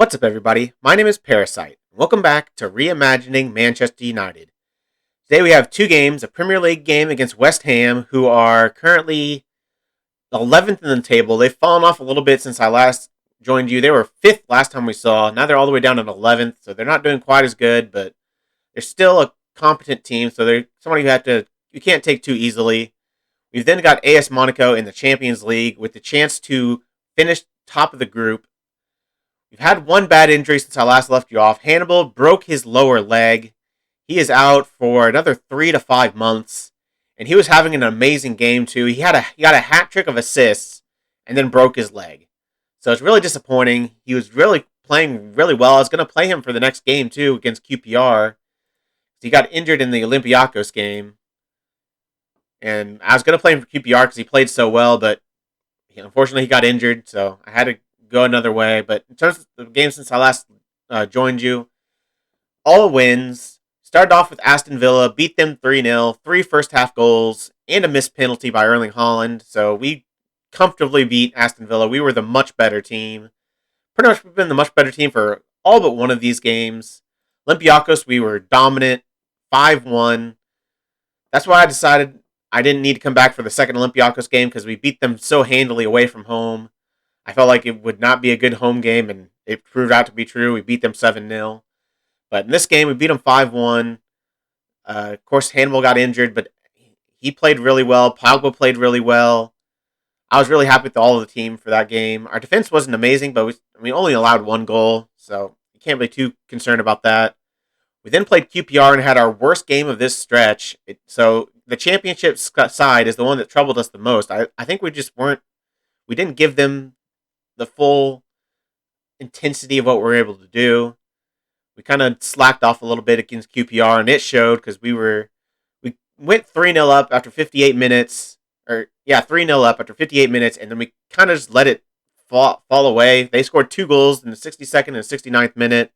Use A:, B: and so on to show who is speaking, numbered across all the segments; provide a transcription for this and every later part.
A: What's up, everybody? My name is Parasite. Welcome back to Reimagining Manchester United. Today we have two games, a Premier League game against West Ham, who are currently 11th in the table. They've fallen off a little bit since I last joined you. They were 5th last time we saw. Now they're all the way down to 11th, so they're not doing quite as good, but they're still a competent team, so they're somebody you can't take too easily. We've then got AS Monaco in the Champions League with the chance to finish top of the group. We've had one bad injury since I last left you off. Hannibal broke his lower leg. He is out for another 3 to 5 months, and he was having an amazing game too. He got a hat trick of assists, and then broke his leg. So it's really disappointing. He was really playing really well. I was going to play him for the next game too against QPR. He got injured in the Olympiacos game, and I was going to play him for QPR because he played so well, but unfortunately he got injured, so I had to go another way. But in terms of the game since I last joined you, all wins. Started off with Aston Villa, beat them 3-0, 3 first half goals, and a missed penalty by Erling Haaland. So we comfortably beat Aston Villa. We were the much better team. Pretty much we've been the much better team for all but one of these games. Olympiacos, we were dominant, 5-1. That's why I decided I didn't need to come back for the second Olympiacos game because we beat them so handily away from home. I felt like it would not be a good home game, and it proved out to be true. We beat them 7-0. But in this game, we beat them 5-1. Of course, Hannibal got injured, but he played really well. Pogba played really well. I was really happy with all of the team for that game. Our defense wasn't amazing, but we only allowed one goal, so you can't be too concerned about that. We then played QPR and had our worst game of this stretch. So the championship side is the one that troubled us the most. I think we didn't give them the full intensity of what we were able to do. We kind of slacked off a little bit against QPR, and it showed because we went 3-0 up after 58 minutes. 3-0 up after 58 minutes, and then we kind of just let it fall away. They scored 2 goals in the 62nd and 69th minute,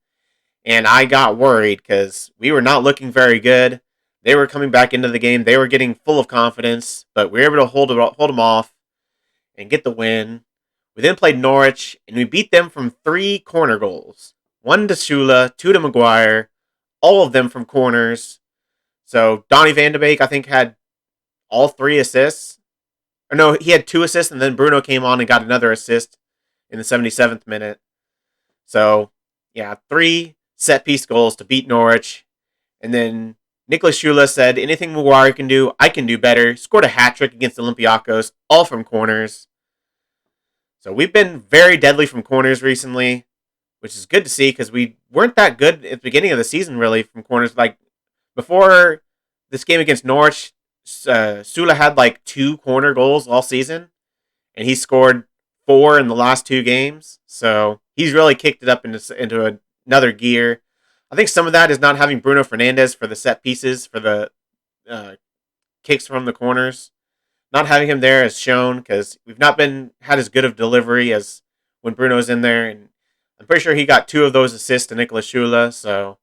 A: and I got worried because we were not looking very good. They were coming back into the game. They were getting full of confidence, but we were able to hold them off and get the win. We then played Norwich, and we beat them from 3 corner goals. 1 to Shula, 2 to Maguire, all of them from corners. So Donny van de Beek, I think, had all 3 assists. Or no, he had 2 assists, and then Bruno came on and got another assist in the 77th minute. So, 3 set-piece goals to beat Norwich. And then Nicolas Shula said, anything Maguire can do, I can do better. Scored a hat-trick against Olympiacos, all from corners. So we've been very deadly from corners recently, which is good to see because we weren't that good at the beginning of the season, really, from corners. Like, before this game against Norwich, Sula had like 2 corner goals all season, and he scored 4 in the last 2 games. So he's really kicked it up into another gear. I think some of that is not having Bruno Fernandes for the set pieces, for the kicks from the corners. Not having him there has shown because we've not had as good of delivery as when Bruno's in there, and I'm pretty sure he got 2 of those assists to Nicolas Shula, so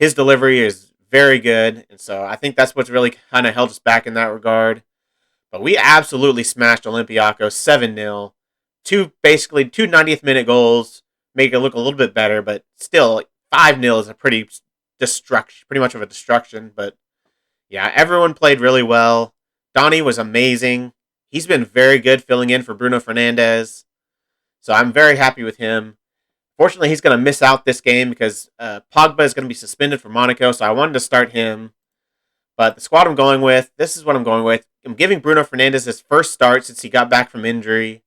A: his delivery is very good, and so I think that's what's really kind of held us back in that regard. But we absolutely smashed Olympiacos 7-0. 2 90th minute goals, make it look a little bit better, but still 5-0 is a pretty much of a destruction. But yeah, everyone played really well. Donny was amazing. He's been very good filling in for Bruno Fernandes, so I'm very happy with him. Fortunately, he's going to miss out this game because Pogba is going to be suspended for Monaco, so I wanted to start him. But the squad this is what I'm going with. I'm giving Bruno Fernandes his first start since he got back from injury.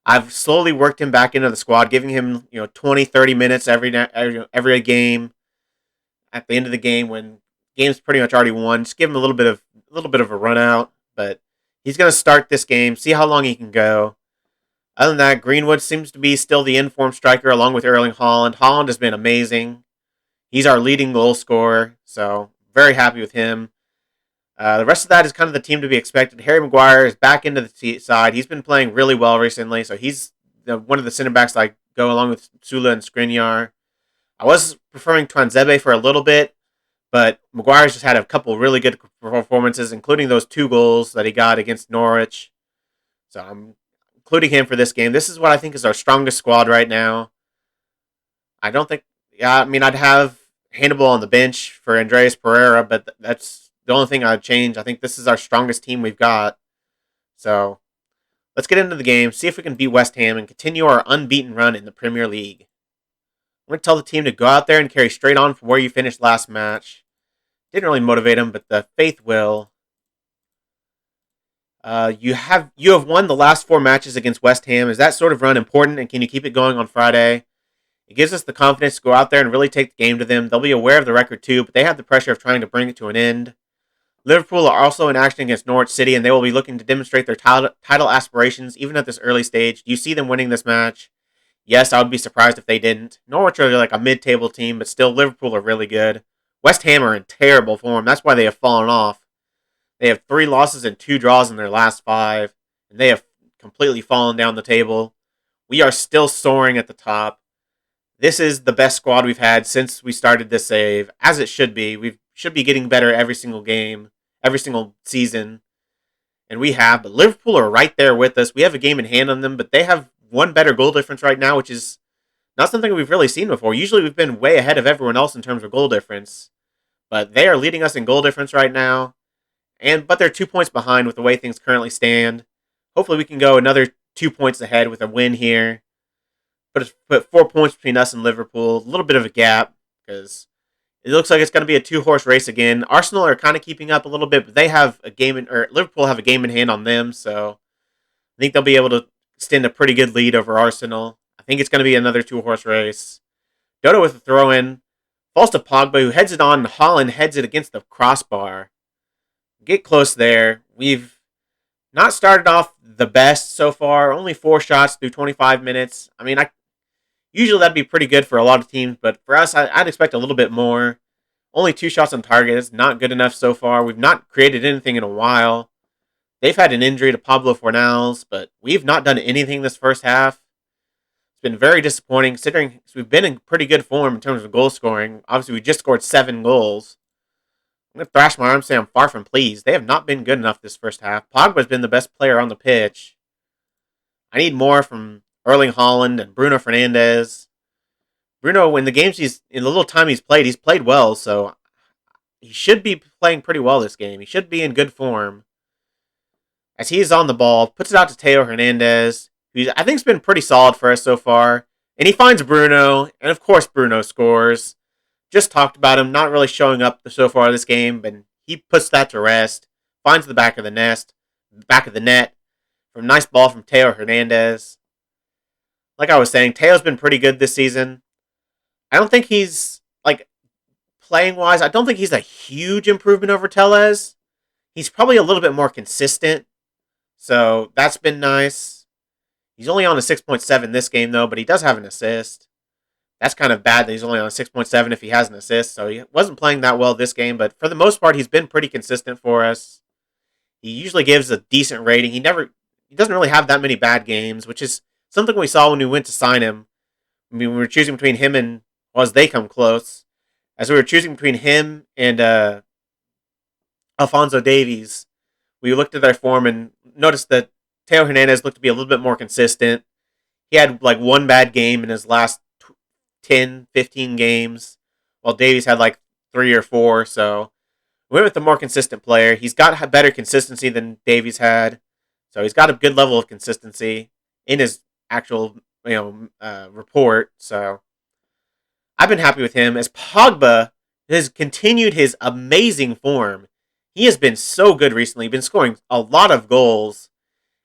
A: I've slowly worked him back into the squad, giving him 20, 30 minutes every game. At the end of the game, when game's pretty much already won, just give him a little bit of a run out. But he's going to start this game, see how long he can go. Other than that, Greenwood seems to be still the informed striker along with Erling Haaland. Haaland has been amazing. He's our leading goal scorer, so very happy with him. The rest of that is kind of the team to be expected. Harry Maguire is back into the side. He's been playing really well recently, so he's one of the center backs that go along with Sula and Skriniar. I was preferring Twanzebe for a little bit, but Maguire's just had a couple really good performances, including those 2 goals that he got against Norwich. So I'm including him for this game. This is what I think is our strongest squad right now. I don't think. Yeah, I mean, I'd have Hannibal on the bench for Andreas Pereira, but that's the only thing I'd change. I think this is our strongest team we've got. So let's get into the game, see if we can beat West Ham and continue our unbeaten run in the Premier League. I'm going to tell the team to go out there and carry straight on from where you finished last match. Didn't really motivate them, but the faith will. You have won the last 4 matches against West Ham. Is that sort of run important, and can you keep it going on Friday? It gives us the confidence to go out there and really take the game to them. They'll be aware of the record too, but they have the pressure of trying to bring it to an end. Liverpool are also in action against Norwich City, and they will be looking to demonstrate their title aspirations even at this early stage. Do you see them winning this match? Yes, I would be surprised if they didn't. Norwich are like a mid-table team, but still Liverpool are really good. West Ham are in terrible form. That's why they have fallen off. They have 3 losses and 2 draws in their last 5, and they have completely fallen down the table. We are still soaring at the top. This is the best squad we've had since we started this save, as it should be. We should be getting better every single game, every single season, and we have. But Liverpool are right there with us. We have a game in hand on them, but they have one better goal difference right now, which is not something we've really seen before. Usually we've been way ahead of everyone else in terms of goal difference, but they are leading us in goal difference right now. But they're 2 points behind with the way things currently stand. Hopefully we can go another 2 points ahead with a win here. Put 4 points between us and Liverpool. A little bit of a gap because it looks like it's going to be a 2-horse race again. Arsenal are kind of keeping up a little bit, but they have a game or Liverpool have a game in hand on them, so I think they'll be able to extend a pretty good lead over Arsenal. I think it's going to be another 2-horse race. Dodo with a throw-in. Falls to Pogba, who heads it on, and Haaland heads it against the crossbar. Get close there. We've not started off the best so far. Only 4 shots through 25 minutes. I mean, usually that'd be pretty good for a lot of teams, but for us, I'd expect a little bit more. Only 2 shots on target is not good enough so far. We've not created anything in a while. They've had an injury to Pablo Fornals, but we've not done anything this first half. It's been very disappointing considering we've been in pretty good form in terms of goal scoring. Obviously, we just scored 7 goals. I'm going to thrash my arm and say I'm far from pleased. They have not been good enough this first half. Pogba's been the best player on the pitch. I need more from Erling Haaland and Bruno Fernandes. Bruno, in the little time he's played well, so he should be playing pretty well this game. He should be in good form. As he is on the ball, puts it out to Theo Hernandez, who I think has been pretty solid for us so far. And he finds Bruno, and of course Bruno scores. Just talked about him not really showing up so far this game, but he puts that to rest. Finds the back of the net. From a nice ball from Theo Hernandez. Like I was saying, Teo's been pretty good this season. I don't think he's, playing-wise, I don't think he's a huge improvement over Tellez. He's probably a little bit more consistent, so that's been nice. He's only on a 6.7 this game, though, but he does have an assist. That's kind of bad that he's only on a 6.7 if he has an assist, so he wasn't playing that well this game, but for the most part, he's been pretty consistent for us. He usually gives a decent rating. He doesn't really have that many bad games, which is something we saw when we went to sign him. I mean, we were choosing between him and, as they come close, as we were choosing between him and Alphonso Davies, we looked at their form and noticed that Theo Hernandez looked to be a little bit more consistent. He had one bad game in his last 10, 15 games, while Davies had 3 or 4, so we went with the more consistent player. He's got better consistency than Davies had, so he's got a good level of consistency in his actual report, so I've been happy with him. As Pogba has continued his amazing form, he has been so good recently. He's been scoring a lot of goals,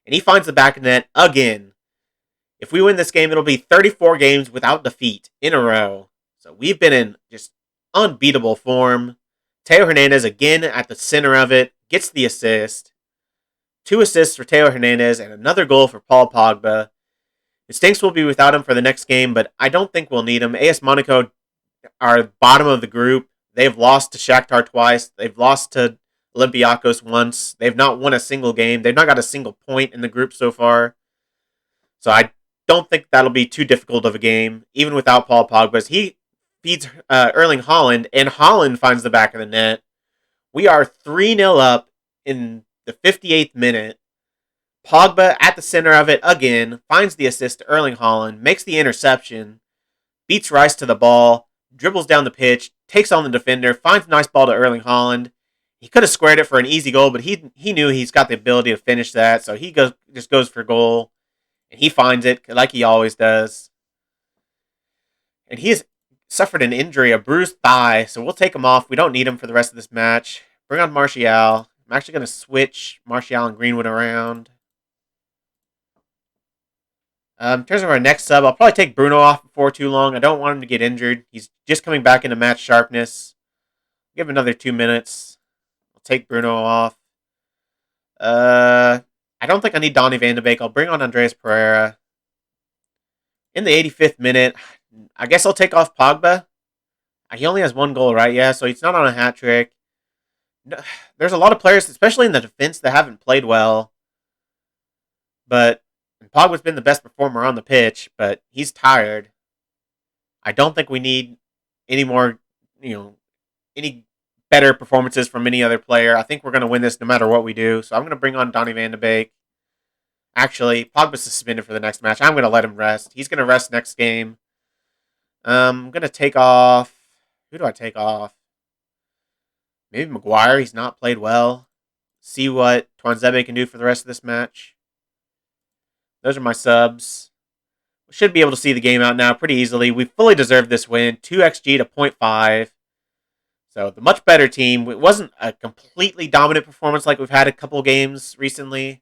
A: and he finds the back of the net again. If we win this game, it'll be 34 games without defeat in a row. So we've been in just unbeatable form. Theo Hernandez again at the center of it, gets the assist. 2 assists for Theo Hernandez and another goal for Paul Pogba. It stinks we'll be without him for the next game, but I don't think we'll need him. AS Monaco are bottom of the group. They've lost to Shakhtar twice. They've lost to Olympiacos once. They've not won a single game. They've not got a single point in the group so far. So I don't think that'll be too difficult of a game, even without Paul Pogba. He feeds Erling Haaland, and Haaland finds the back of the net. We are 3-0 up in the 58th minute. Pogba at the center of it again, finds the assist to Erling Haaland, makes the interception, beats Rice to the ball, dribbles down the pitch, takes on the defender, finds a nice ball to Erling Haaland. He could have squared it for an easy goal, but he knew he's got the ability to finish that, so he goes for goal, and he finds it like he always does. And he has suffered an injury, a bruised thigh, so we'll take him off. We don't need him for the rest of this match. Bring on Martial. I'm actually going to switch Martial and Greenwood around. In terms of our next sub, I'll probably take Bruno off before too long. I don't want him to get injured. He's just coming back into match sharpness. Give him another 2 minutes. I'll take Bruno off. I don't think I need Donny van de Beek. I'll bring on Andreas Pereira. In the 85th minute, I guess I'll take off Pogba. He only has 1 goal, right? Yeah, so he's not on a hat trick. There's a lot of players, especially in the defense, that haven't played well. But Pogba's been the best performer on the pitch, but he's tired. I don't think we need any more, any better performances from any other player. I think we're going to win this no matter what we do. So I'm going to bring on Donny van de Beek. Actually, Pogba's suspended for the next match. I'm going to let him rest. He's going to rest next game. I'm going to take off. Who do I take off? Maybe Maguire. He's not played well. See what Tuanzebe can do for the rest of this match. Those are my subs. We should be able to see the game out now pretty easily. We fully deserved this win. 2xG to 0.5. So the much better team. It wasn't a completely dominant performance like we've had a couple games recently.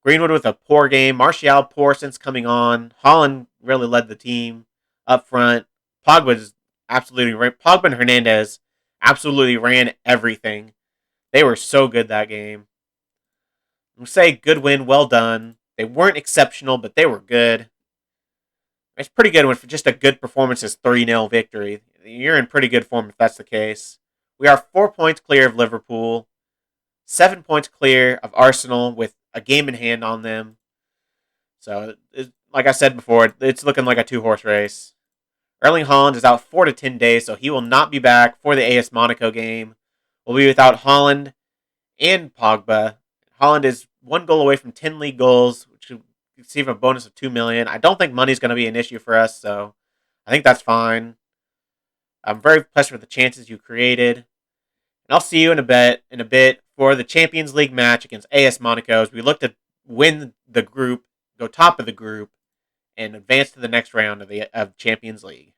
A: Greenwood with a poor game. Martial poor since coming on. Haaland really led the team up front. Pogba and Hernandez absolutely ran everything. They were so good that game. I'm going to say good win, well done. They weren't exceptional, but they were good. It's pretty good when just a good performance is 3-0 victory. You're in pretty good form if that's the case. We are 4 points clear of Liverpool. 7 points clear of Arsenal with a game in hand on them. So, like I said before, it's looking like a 2-horse race. Erling Haaland is out 4 to 10 days, so he will not be back for the AS Monaco game. We'll be without Haaland and Pogba. Haaland is 1 goal away from 10 league goals, which will receive a bonus of $2 million. I don't think money's going to be an issue for us, so I think that's fine. I'm very pleased with the chances you created. And I'll see you in a bit for the Champions League match against AS Monaco as we look to win the group, go top of the group, and advance to the next round of Champions League.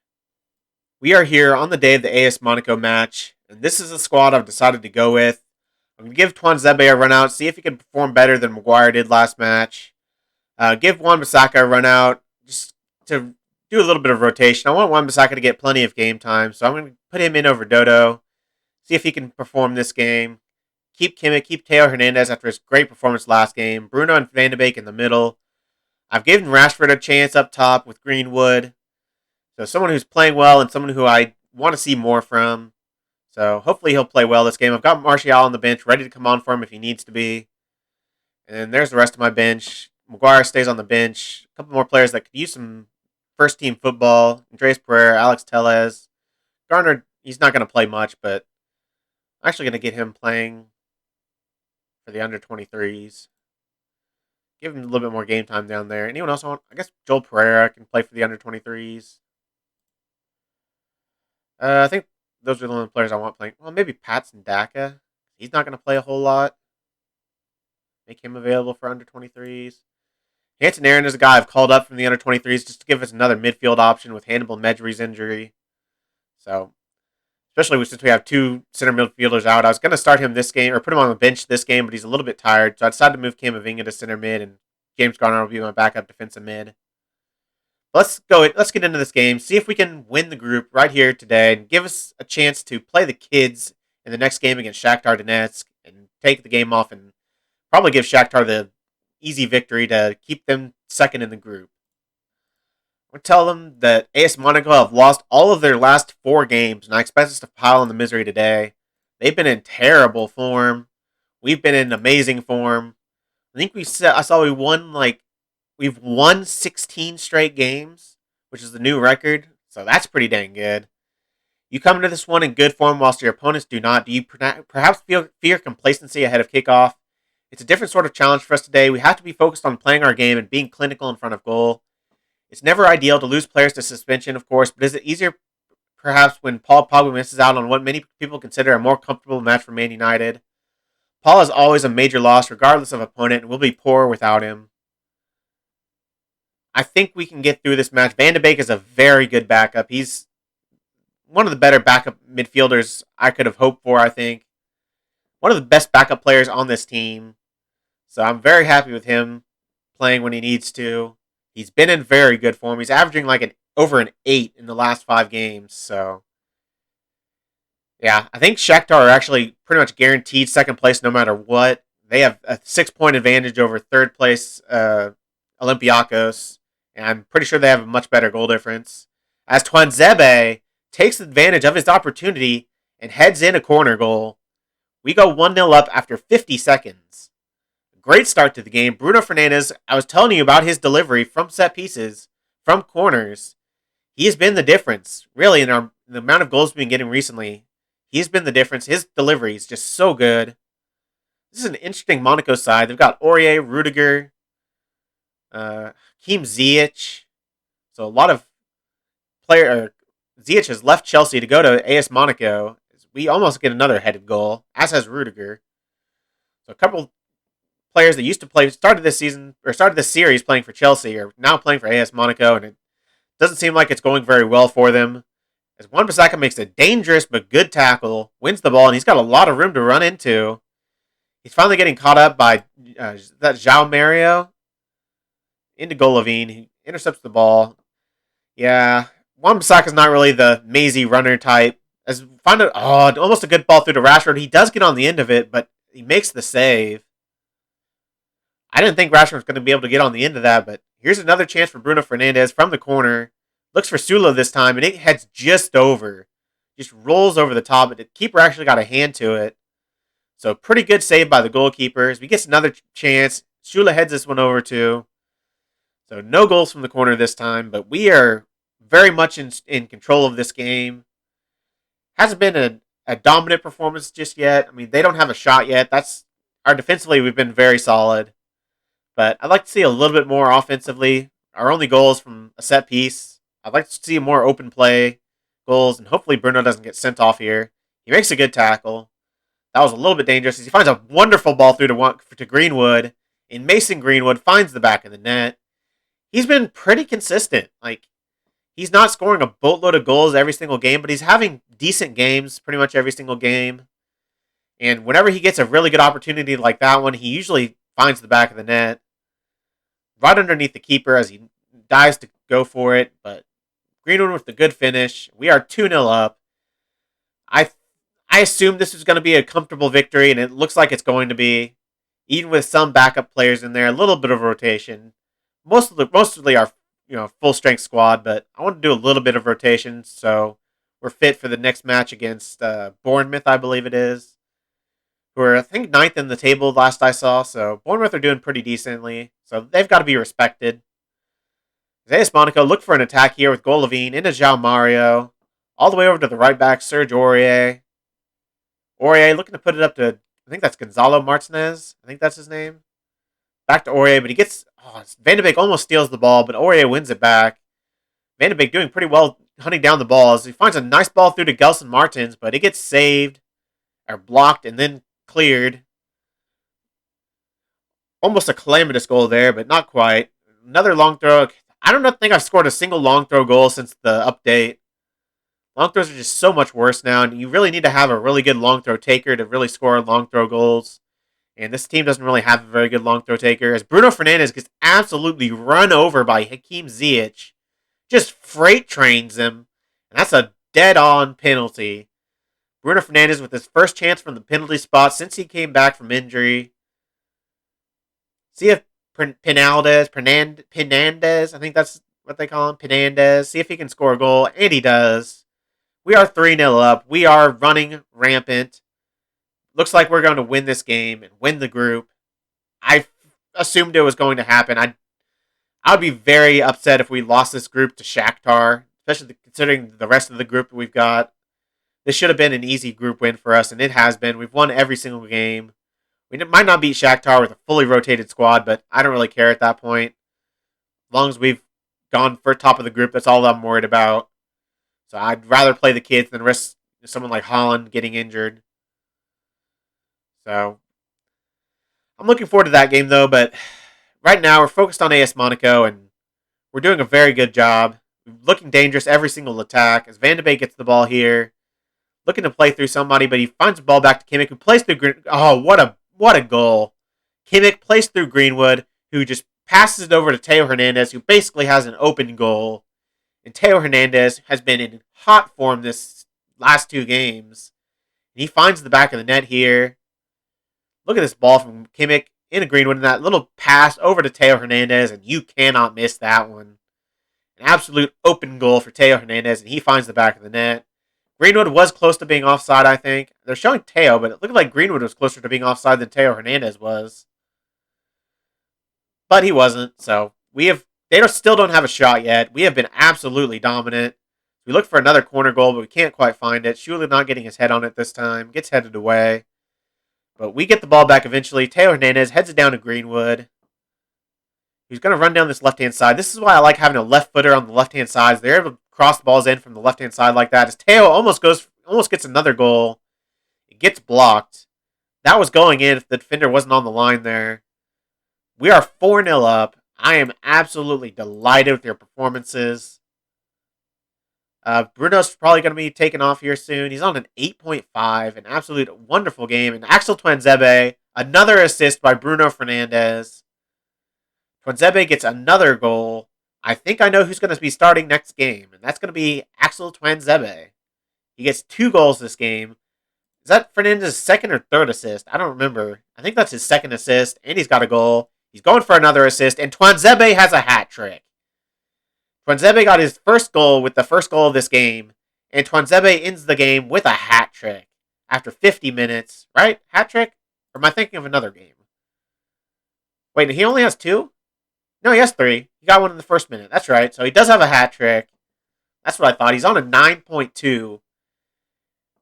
A: We are here on the day of the AS Monaco match, and this is the squad I've decided to go with. I'm going to give Tuanzebe a run out, see if he can perform better than Maguire did last match. Give Wan-Bissaka a run out just to do a little bit of rotation. I want Wan-Bissaka to get plenty of game time, so I'm going to put him in over Dodo, see if he can perform this game. Keep Kimmich, keep Theo Hernandez after his great performance last game. Bruno and Van de Beek in the middle. I've given Rashford a chance up top with Greenwood. So someone who's playing well and someone who I want to see more from. So hopefully he'll play well this game. I've got Martial on the bench, ready to come on for him if he needs to be. And then there's the rest of my bench. Maguire stays on the bench. A couple more players that could use some first-team football. Andreas Pereira, Alex Tellez. Garner, he's not going to play much, but I'm actually going to get him playing for the under-23s. Give him a little bit more game time down there. Anyone else want? I guess Joel Pereira can play for the under-23s. I think those are the only players I want playing. Well, maybe Patson Daka. He's not going to play a whole lot. Make him available for under-23s. Hanson Aaron is a guy I've called up from the under-23s just to give us another midfield option with Hannibal Mejri's injury. So, especially since we have 2 center midfielders out. I was going to start him this game, or put him on the bench this game, but he's a little bit tired. So I decided to move Camavinga to center mid, and James Garner will be my backup defensive mid. Let's get into this game, see if we can win the group right here today, and give us a chance to play the kids in the next game against Shakhtar Donetsk, and take the game off, and probably give Shakhtar the easy victory to keep them second in the group. I'm going to tell them that AS Monaco have lost all of their last 4 games, and I expect us to pile in the misery today. They've been in terrible form. We've been in amazing form. I think we've won 16 straight games, which is the new record, so that's pretty dang good. You come into this one in good form whilst your opponents do not. Do you perhaps fear complacency ahead of kickoff? It's a different sort of challenge for us today. We have to be focused on playing our game and being clinical in front of goal. It's never ideal to lose players to suspension, of course, but is it easier perhaps when Paul Pogba misses out on what many people consider a more comfortable match for Man United? Paul is always a major loss, regardless of opponent, and will be poor without him. I think we can get through this match. Van de Beek is a very good backup. He's one of the better backup midfielders I could have hoped for, I think. One of the best backup players on this team. So I'm very happy with him playing when he needs to. He's been in very good form. He's averaging like over an 8 in the last 5 games. So, yeah, I think Shakhtar are actually pretty much guaranteed second place no matter what. They have a 6-point advantage over third place Olympiacos. And I'm pretty sure they have a much better goal difference. As Twanzebe takes advantage of his opportunity and heads in a corner goal. We go 1-0 up after 50 seconds. Great start to the game. Bruno Fernandes, I was telling you about his delivery from set pieces, from corners. He has been the difference, really, in the amount of goals we've been getting recently. He's been the difference. His delivery is just so good. This is an interesting Monaco side. They've got Aurier, Rudiger, Hakim Ziyech. So a lot of Ziyech has left Chelsea to go to AS Monaco. We almost get another headed goal, as has Rudiger. So a couple players that used to started this series playing for Chelsea are now playing for AS Monaco, and it doesn't seem like it's going very well for them. As Wan-Bissaka makes a dangerous but good tackle, wins the ball, and he's got a lot of room to run into. He's finally getting caught up by that João Mario into Golovin. He intercepts the ball. Yeah, Wan-Bissaka's not really the mazy runner type. Almost a good ball through to Rashford. He does get on the end of it, but he makes the save. I didn't think Rashford was going to be able to get on the end of that, but here's another chance for Bruno Fernandes from the corner. Looks for Sula this time, and it heads just over. Just rolls over the top, but the keeper actually got a hand to it. So pretty good save by the goalkeepers. We get another chance. Sula heads this one over too. So no goals from the corner this time, but we are very much in control of this game. Hasn't been a dominant performance just yet. I mean, they don't have a shot yet. Defensively, we've been very solid. But I'd like to see a little bit more offensively. Our only goal is from a set piece. I'd like to see more open play goals, and hopefully Bruno doesn't get sent off here. He makes a good tackle. That was a little bit dangerous. He finds a wonderful ball through to Greenwood, and Mason Greenwood finds the back of the net. He's been pretty consistent. He's not scoring a boatload of goals every single game, but he's having decent games pretty much every single game. And whenever he gets a really good opportunity like that one, he usually finds the back of the net. Right underneath the keeper as he dives to go for it. But Greenwood with the good finish. We are 2-0 up. I assumed this was going to be a comfortable victory, and it looks like it's going to be. Even with some backup players in there, a little bit of rotation. Mostly our full strength squad, but I want to do a little bit of rotation so we're fit for the next match against Bournemouth, I believe it is. Who are, I think, 9th in the table last I saw, so Bournemouth are doing pretty decently, so they've got to be respected. AS Monaco look for an attack here with Golovin into João Mario, all the way over to the right back, Serge Aurier. Aurier looking to put it up to, I think that's Gonzalo Martinez, I think that's his name. Back to Aurier, but he gets... Van de Beek almost steals the ball, but Aurier wins it back. Van de Beek doing pretty well hunting down the balls. He finds a nice ball through to Gelson Martins, but it gets saved, or blocked, and then cleared. Almost a calamitous goal there, but not quite. Another long throw. I don't think I've scored a single long throw goal since the update. Long throws are just so much worse now, and you really need to have a really good long throw taker to really score long throw goals. And this team doesn't really have a very good long throw taker, as Bruno Fernandes gets absolutely run over by Hakim Ziyech. Just freight trains him, and that's a dead-on penalty. Bruno Fernandes with his first chance from the penalty spot since he came back from injury. See if Penaldes, I think that's what they call him, Penandes. See if he can score a goal, and he does. We are 3-0 up. We are running rampant. Looks like we're going to win this game and win the group. I assumed it was going to happen. I would be very upset if we lost this group to Shakhtar, especially considering the rest of the group that we've got. This should have been an easy group win for us, and it has been. We've won every single game. We might not beat Shakhtar with a fully rotated squad, but I don't really care at that point. As long as we've gone for top of the group. That's all I'm worried about. So I'd rather play the kids than risk someone like Holland getting injured. So I'm looking forward to that game, though. But right now, we're focused on AS Monaco, and we're doing a very good job. Looking dangerous every single attack. As Van de Beek gets the ball here, looking to play through somebody, but he finds the ball back to Kimmich, who plays through Green. Oh, what a goal! Kimmich plays through Greenwood, who just passes it over to Teo Hernandez, who basically has an open goal. And Teo Hernandez has been in hot form this last two games. And he finds the back of the net here. Look at this ball from Kimmich into Greenwood, and that little pass over to Teo Hernandez, and you cannot miss that one. An absolute open goal for Teo Hernandez, and he finds the back of the net. Greenwood was close to being offside, I think. They're showing Teo, but it looked like Greenwood was closer to being offside than Teo Hernandez was. But he wasn't, so they still don't have a shot yet. We have been absolutely dominant. We look for another corner goal, but we can't quite find it. Shula not getting his head on it this time. Gets headed away. But we get the ball back eventually. Teo Hernandez heads it down to Greenwood. He's going to run down this left-hand side. This is why I like having a left footer on the left-hand side. They're able to cross the balls in from the left-hand side like that. As Teo almost gets another goal. It gets blocked. That was going in if the defender wasn't on the line there. We are 4-0 up. I am absolutely delighted with their performances. Bruno's probably going to be taken off here soon. He's on an 8.5. An absolute wonderful game. And Axel Tuanzebe, another assist by Bruno Fernandes. Tuanzebe gets another goal. I think I know who's going to be starting next game. And that's going to be Axel Tuanzebe. He gets 2 goals this game. Is that Fernandes' second or third assist? I don't remember. I think that's his second assist. And he's got a goal. He's going for another assist. And Tuanzebe has a hat trick. Tuanzebe got his first goal with the first goal of this game. And Tuanzebe ends the game with a hat trick after 50 minutes. Right? Hat trick? Or am I thinking of another game? Wait, he only has 2? No, he has 3. He got one in the first minute. That's right. So he does have a hat trick. That's what I thought. He's on a 9.2.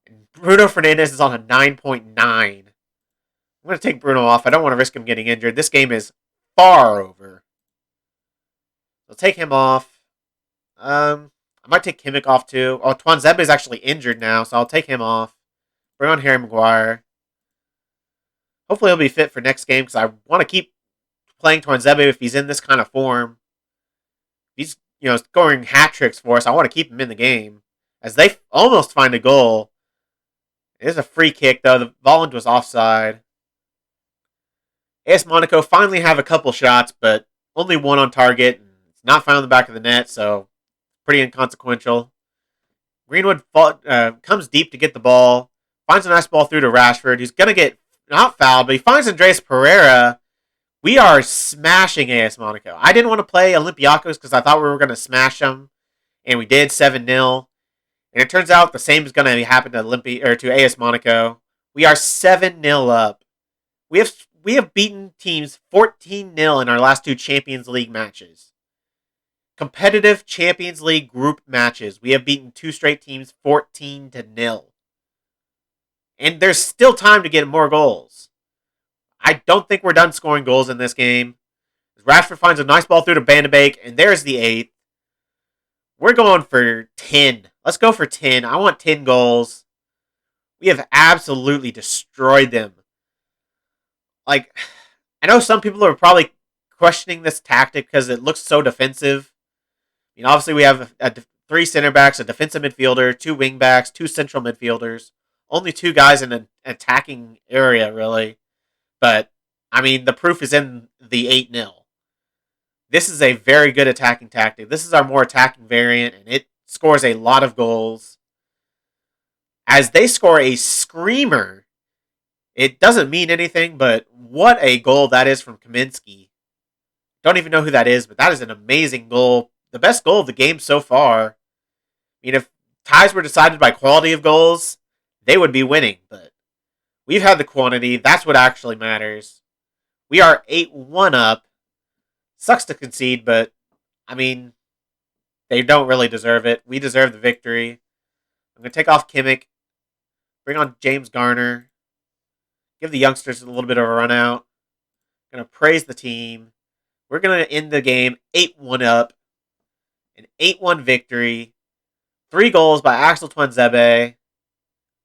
A: And Bruno Fernandes is on a 9.9. I'm going to take Bruno off. I don't want to risk him getting injured. This game is far over. I'll take him off. I might take Kimmich off too. Oh, Tuanzebe is actually injured now, so I'll take him off. Bring on Harry Maguire. Hopefully he'll be fit for next game because I want to keep playing Tuanzebe if he's in this kind of form. If he's scoring hat tricks for us, I want to keep him in the game. As they almost find a goal. It is a free kick though. The Volland was offside. AS Monaco finally have a couple shots, but only one on target. And it's not found in the back of the net, so pretty inconsequential. Greenwood comes deep to get the ball. Finds a nice ball through to Rashford. He's going to get not fouled, but he finds Andreas Pereira. We are smashing AS Monaco. I didn't want to play Olympiacos because I thought we were going to smash them. And we did 7-0. And it turns out the same is going to happen to AS Monaco. We are 7-0 up. We have beaten teams 14-0 in our last 2 Champions League matches. Competitive Champions League group matches. We have beaten 2 straight teams 14-0. And there's still time to get more goals. I don't think we're done scoring goals in this game. Rashford finds a nice ball through to Van de Beek, and there's the 8th. We're going for 10. Let's go for 10. I want 10 goals. We have absolutely destroyed them. I know some people are probably questioning this tactic because it looks so defensive. Obviously we have 3 center backs, a defensive midfielder, 2 wing backs, 2 central midfielders. Only 2 guys in an attacking area, really. But, the proof is in the 8-0. This is a very good attacking tactic. This is our more attacking variant, and it scores a lot of goals. As they score a screamer, it doesn't mean anything, but what a goal that is from Kaminsky. Don't even know who that is, but that is an amazing goal. The best goal of the game so far. If ties were decided by quality of goals, they would be winning, but we've had the quantity. That's what actually matters. We are 8-1 up. Sucks to concede, but, they don't really deserve it. We deserve the victory. I'm going to take off Kimmich. Bring on James Garner. Give the youngsters a little bit of a run out. I'm going to praise the team. We're going to end the game 8-1 up. An 8-1 victory. 3 goals by Axel Tuanzebe.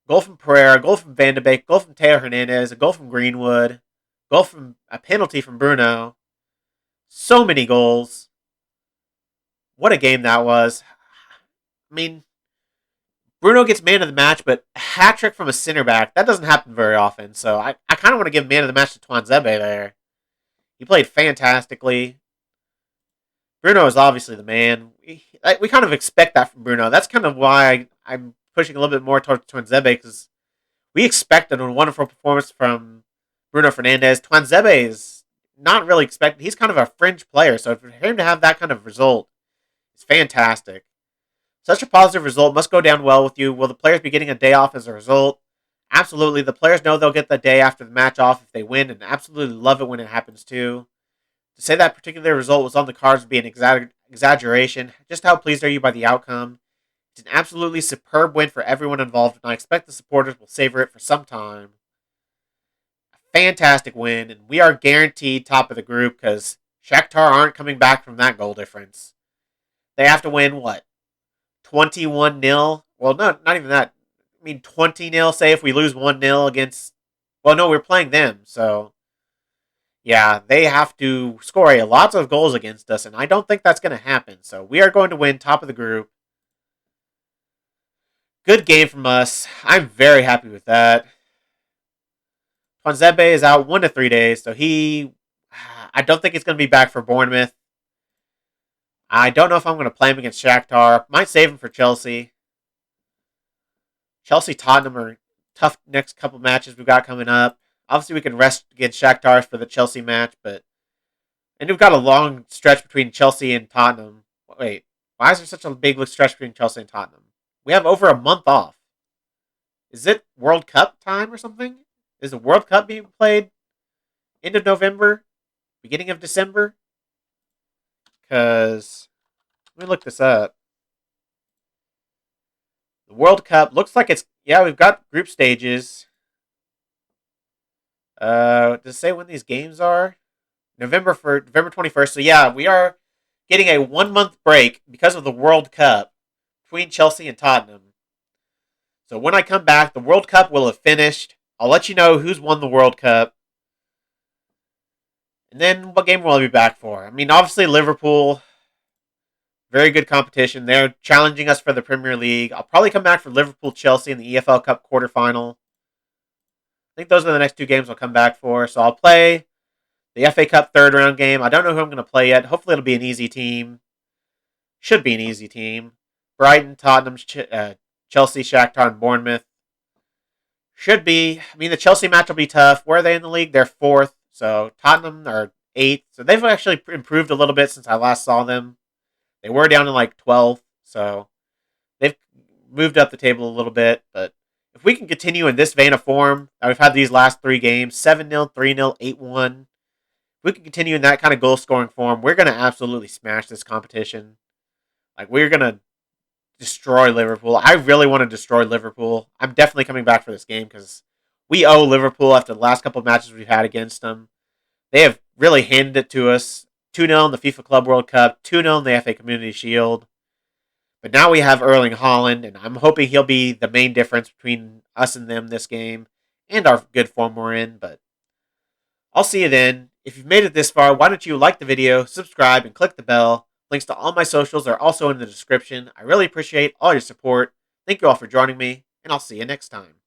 A: Goal from Pereira, goal from Van de Beek, goal from Teo Hernandez, a goal from Greenwood, goal from a penalty from Bruno. So many goals. What a game that was. I mean, Bruno gets man of the match, but a hat trick from a center back, that doesn't happen very often. So I kind of want to give man of the match to Tuanzebe there. He played fantastically. Bruno is obviously the man. We kind of expect that from Bruno. That's kind of why I'm pushing a little bit more towards Tuanzebe, because we expected a wonderful performance from Bruno Fernandes. Tuanzebe is not really expected. He's kind of a fringe player, so for him to have that kind of result is fantastic. Such a positive result must go down well with you. Will the players be getting a day off as a result? Absolutely. The players know they'll get the day after the match off if they win, and absolutely love it when it happens too. To say that particular result was on the cards would be an exaggeration. Just how pleased are you by the outcome? It's an absolutely superb win for everyone involved, and I expect the supporters will savor it for some time. A fantastic win, and we are guaranteed top of the group because Shakhtar aren't coming back from that goal difference. They have to win, what, 21-0? Well, no, not even that. I mean, 20-0, say, if we lose 1-0 against... Well, no, we're playing them, so... Yeah, they have to score lots of goals against us, and I don't think that's going to happen. So we are going to win top of the group. Good game from us. I'm very happy with that. Tuanzebe is out 1 to 3 days, so I don't think he's going to be back for Bournemouth. I don't know if I'm going to play him against Shakhtar. Might save him for Chelsea. Chelsea-Tottenham are tough next couple matches we've got coming up. Obviously, we can rest against Shakhtar for the Chelsea match, and we've got a long stretch between Chelsea and Tottenham. Wait, why is there such a big stretch between Chelsea and Tottenham? We have over a month off. Is it World Cup time or something? Is the World Cup being played end of November, beginning of December? Because, let me look this up. The World Cup looks like we've got group stages. Does it say when these games are? November 21st. So yeah, we are getting a 1-month break because of the World Cup between Chelsea and Tottenham. So when I come back, the World Cup will have finished. I'll let you know who's won the World Cup. And then what game will I be back for? I mean, obviously Liverpool. Very good competition. They're challenging us for the Premier League. I'll probably come back for Liverpool-Chelsea in the EFL Cup quarterfinal. I think those are the next 2 games I'll come back for. So I'll play the FA Cup third round game. I don't know who I'm going to play yet. Hopefully it'll be an easy team. Should be an easy team. Brighton, Tottenham, Chelsea, Shakhtar, and Bournemouth. Should be. I mean, the Chelsea match will be tough. Where are they in the league? They're 4th. So Tottenham are 8th. So they've actually improved a little bit since I last saw them. They were down in 12th. So they've moved up the table a little bit. But if we can continue in this vein of form that we've had these last 3 games, 7-0, 3-0, 8-1, if we can continue in that kind of goal-scoring form, we're going to absolutely smash this competition. We're going to destroy Liverpool. I really want to destroy Liverpool. I'm definitely coming back for this game because we owe Liverpool after the last couple of matches we've had against them. They have really handed it to us. 2-0 in the FIFA Club World Cup, 2-0 in the FA Community Shield. But now we have Erling Haaland, and I'm hoping he'll be the main difference between us and them this game, and our good form we're in. But I'll see you then. If you've made it this far, why don't you like the video, subscribe, and click the bell. Links to all my socials are also in the description. I really appreciate all your support. Thank you all for joining me, and I'll see you next time.